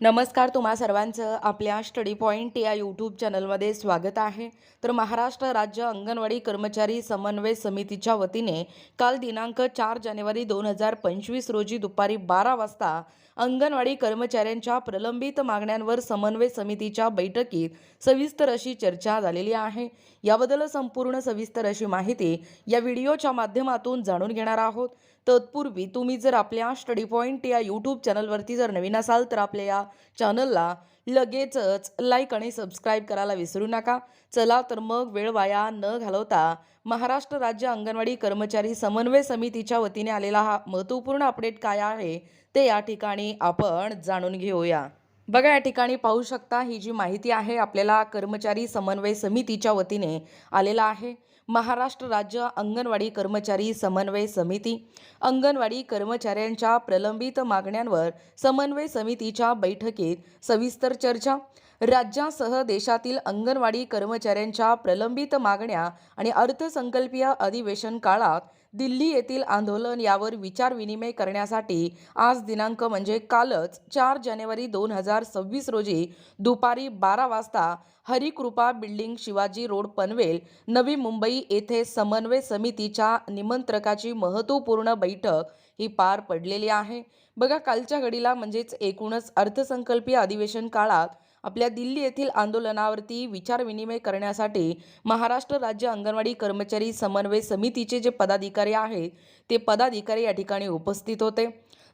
नमस्कार, तुम्हा सर्वांचं आपल्या स्टडी पॉईंट या यूट्यूब चॅनलमध्ये स्वागत आहे. तर महाराष्ट्र राज्य अंगणवाडी कर्मचारी समन्वय समितीच्या वतीने काल दिनांक 4 जानेवारी 2025 रोजी दुपारी 12 वाजता अंगणवाडी कर्मचाऱ्यांच्या प्रलंबित मागण्यांवर समन्वय समितीच्या बैठकीत सविस्तर अशी चर्चा झालेली आहे. याबद्दल संपूर्ण सविस्तर अशी माहिती या व्हिडिओच्या माध्यमातून जाणून घेणार आहोत. तत्पूर्वी तुम्ही जर आपल्या स्टडी पॉईंट या यूट्यूब चॅनलवरती जर नवीन असाल तर आपल्या या चॅनलला लगेचच लाईक आणि सबस्क्राईब करायला विसरू नका. चला तर मग वेळ वाया न घालवता महाराष्ट्र राज्य अंगणवाडी कर्मचारी समन्वय समितीच्या वतीने आलेला हा महत्त्वपूर्ण अपडेट काय आहे ते या ठिकाणी आपण जाणून घेऊया. बघा, या ठिकाणी पाहू शकता ही जी माहिती आहे आपल्याला कर्मचारी समन्वय समितीच्या वतीने आलेला आहे. महाराष्ट्र राज्य अंगणवाडी कर्मचारी समन्वय समिती अंगणवाडी कर्मचाऱ्यांच्या प्रलंबित मागण्यांवर समन्वय समितीच्या बैठकीत सविस्तर चर्चा. राज्यासह देशातील अंगणवाडी कर्मचाऱ्यांच्या प्रलंबित मागण्या आणि अर्थसंकल्पीय अधिवेशन काळात दिल्ली येथील आंदोलन यावर विचारविनिमय करण्यासाठी आज दिनांक म्हणजे कालच 4 जानेवारी 2026 रोजी दुपारी 12 वाजता हरिकृपा बिल्डिंग, शिवाजी रोड, पनवेल, नवी मुंबई येथे समन्वय समितीच्या निमंत्रकाची महत्त्वपूर्ण बैठक ही पार पडलेली आहे. बघा, कालच्या घडीला म्हणजेच एकूणच अर्थसंकल्पीय अधिवेशन काळात आपल्या दिल्ली येथील आंदोलनावरती विचारविनिमय करण्यासाठी महाराष्ट्र राज्य अंगणवाडी कर्मचारी समन्वय समितीचे जे पदाधिकारी आहेत ते पदाधिकारी या ठिकाणी उपस्थित होते.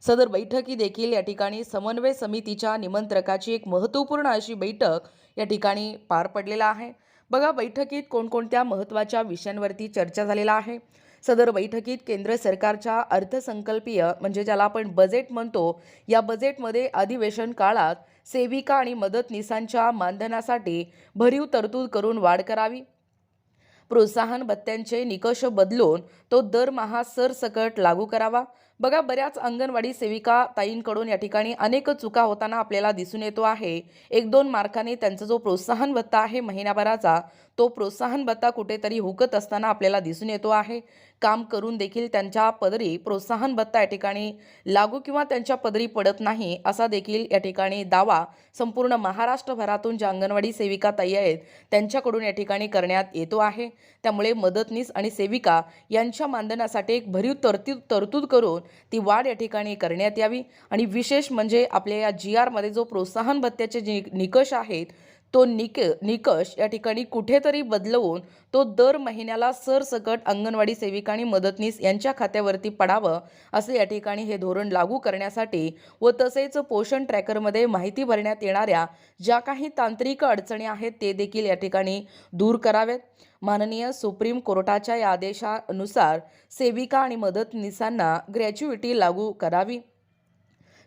सदर बैठकी देखील या ठिकाणी समन्वय समितीच्या निमंत्रकाची एक महत्त्वपूर्ण अशी बैठक या ठिकाणी पार पडलेला आहे. बघा, बैठकीत कोणकोणत्या महत्त्वाच्या विषयांवरती चर्चा झालेला आहे. सदर बैठकीत केंद्र सरकारच्या अर्थसंकल्पीय म्हणजे ज्याला आपण बजेट म्हणतो या बजेटमध्ये अधिवेशन काळात सेविका आणि मदतनीसांच्या मानधनासाठी भरीव तरतूद करून वाढ करावी, प्रोत्साहन भत्त्यांचे निकष बदलून तो दरमहा सरसकट लागू करावा. बघा, बऱ्याच अंगणवाडी सेविका ताईंकडून या ठिकाणी अनेक चुका होताना आपल्याला दिसून येतो आहे. 1-2 मार्काने त्यांचा जो प्रोत्साहन भत्ता आहे महिनाभराचा तो प्रोत्साहन भत्ता कुठेतरी हुकत असताना आपल्याला दिसून येतो आहे. काम करून देखील त्यांच्या पदरी प्रोत्साहन भत्ता या ठिकाणी लागू किंवा त्यांच्या पदरी पडत नाही असा देखील या ठिकाणी दावा संपूर्ण महाराष्ट्रभरातून ज्या अंगणवाडी सेविका ताई आहेत त्यांच्याकडून या ठिकाणी करण्यात येतो आहे. त्यामुळे मदतनीस आणि सेविका यांच्या मानधनासाठी एक भरीव तरतूद करून ती वाढ या ठिकाणी करण्यात यावी. आणि विशेष म्हणजे आपल्या या GR मध्ये जो प्रोत्साहन भत्त्याचे जे निकष आहेत तो निकष या ठिकाणी कुठेतरी बदलवून तो दर महिन्याला सरसकट अंगणवाडी सेविका आणि मदतनीस यांच्या खात्यावरती पडावं असं या ठिकाणी हे धोरण लागू करण्यासाठी व तसेच पोषण ट्रॅकरमध्ये माहिती भरण्यात येणाऱ्या ज्या काही तांत्रिक अडचणी आहेत ते देखील या ठिकाणी दूर कराव्यात. माननीय सुप्रीम कोर्टाच्या या आदेशानुसार सेविका आणि मदतनीसांना ग्रॅच्युइटी लागू करावी.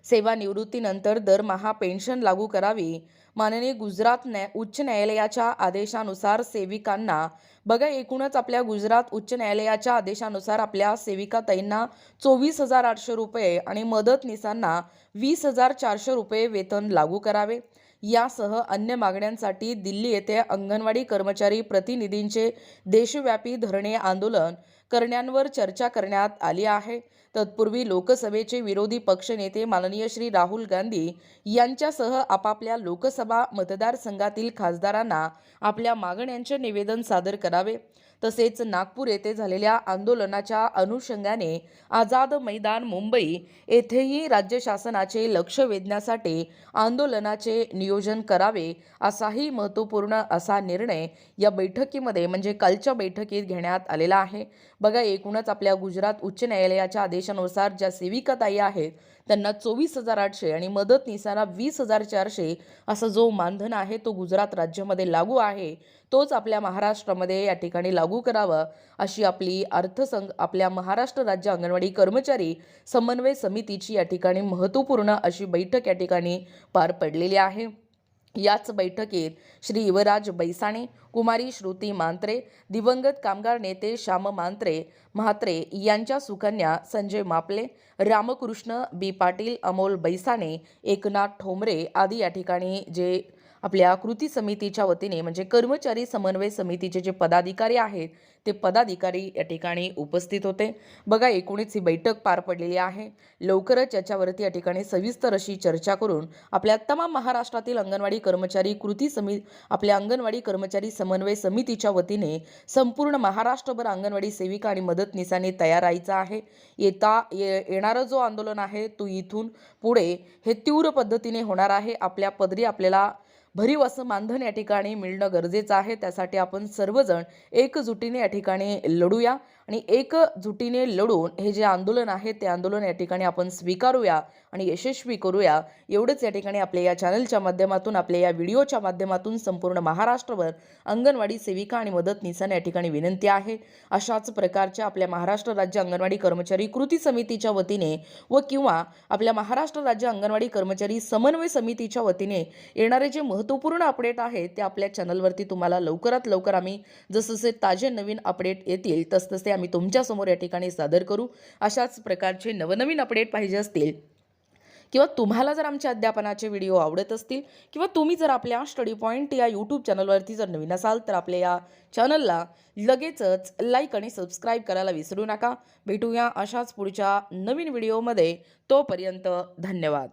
सेवानिवृत्तीनंतर दरमहा पेन्शन लागू करावी. माननीय गुजरात उच्च न्यायालयाच्या आदेशानुसार सेविकांना बघा, एकूणच आपल्या गुजरात उच्च न्यायालयाच्या आदेशानुसार आपल्या सेविका ताईंना 24,800 रुपये आणि मदतनीसांना 20,400 रुपये वेतन लागू करावे. यासह अन्य मागण्यांसाठी दिल्ली येथे अंगणवाडी कर्मचारी प्रतिनिधींचे देशव्यापी धरणे आंदोलन करण्यावर चर्चा करण्यात आली आहे. तत्पूर्वी लोकसभेचे विरोधी पक्षनेते माननीय श्री राहुल गांधी यांच्यासह आपापल्या लोकसभा मतदारसंघातील खासदारांना आपल्या मागण्यांचे निवेदन सादर करावे. तसेच नागपूर येथे झालेल्या आंदोलनाच्या अनुषंगाने आझाद मैदान मुंबई येथेही राज्य शासनाचे लक्ष वेधण्यासाठी आंदोलनाचे नियोजन करावे असाही महत्त्वपूर्ण असा निर्णय या बैठकीमध्ये म्हणजे कालच्या बैठकीत घेण्यात आलेला आहे. बघा, एकूणच आपल्या गुजरात उच्च न्यायालयाच्या आदेशानुसार ज्या सेविका ताई आहेत त्यांना 24,800 आणि मदतनीसांना 20,400 असा जो मानधन आहे तो गुजरात राज्यामध्ये लागू आहे तोच आपल्या महाराष्ट्रामध्ये या ठिकाणी लागू करावा अशी आपल्या महाराष्ट्र राज्य अंगणवाडी कर्मचारी समन्वय समितीची या ठिकाणी महत्त्वपूर्ण अशी बैठक या ठिकाणी पार पडलेली आहे. याच बैठकीत श्री युवराज बैसाणे, कुमारी श्रुती मांत्रे, दिवंगत कामगार नेते श्याम म्हात्रे यांच्या सुकन्या संजय मापले, रामकृष्ण बी पाटील, अमोल बैसाणे, एकनाथ ठोंबरे आदी या ठिकाणी जे आपल्या कृती समितीच्या वतीने म्हणजे कर्मचारी समन्वय समितीचे जे पदाधिकारी आहेत ते पदाधिकारी या ठिकाणी उपस्थित होते. बघा, एकूणच ही बैठक पार पडलेली आहे. लवकरच याच्यावरती या ठिकाणी सविस्तर अशी चर्चा करून आपल्या तमाम महाराष्ट्रातील अंगणवाडी कर्मचारी आपल्या अंगणवाडी कर्मचारी समन्वय समितीच्या वतीने संपूर्ण महाराष्ट्रभर अंगणवाडी सेविका आणि मदतनीसांनी तयार राहायचं आहे. येणारं जो आंदोलन आहे तो इथून पुढे हे तीव्र पद्धतीने होणार आहे. आपल्या पदरी आपल्याला भरीव असं मानधन या ठिकाणी मिळणं गरजेचं आहे. त्यासाठी आपण सर्वजण एकजुटीने या ठिकाणी लढूया आणि एकजुटीने लढून हे जे आंदोलन आहे ते आंदोलन या ठिकाणी आपण स्वीकारूया आणि यशस्वी करूया. एवढंच या ठिकाणी आपल्या या चॅनलच्या माध्यमातून, आपल्या या व्हिडिओच्या माध्यमातून संपूर्ण महाराष्ट्रभर अंगणवाडी सेविका आणि मदतनीसांना या ठिकाणी विनंती आहे. अशाच प्रकारच्या आपल्या महाराष्ट्र राज्य अंगणवाडी कर्मचारी कृती समितीच्या वतीने किंवा आपल्या महाराष्ट्र राज्य अंगणवाडी कर्मचारी समन्वय समितीच्या वतीने येणारे जे महत्त्वपूर्ण अपडेट आहे ते आपल्या चॅनलवरती तुम्हाला लवकरात लवकर आम्ही जसजसे ताजे नवीन अपडेट येतील तसतसे आम्ही तुमच्या समोर या ठिकाणी सादर करू. अशाच प्रकारचे नवनवीन अपडेट पाहिजे असतील किंवा तुम्हाला जर आमच्या अध्यापनाचे व्हिडिओ आवडत असतील किंवा तुम्ही जर आपल्या स्टडी पॉईंट या यूट्यूब चॅनलवरती जर नवीन असाल तर आपल्या या चॅनलला लगेचच लाईक आणि सबस्क्राईब करायला विसरू नका. भेटूया अशाच पुढच्या नवीन व्हिडिओमध्ये. तोपर्यंत धन्यवाद.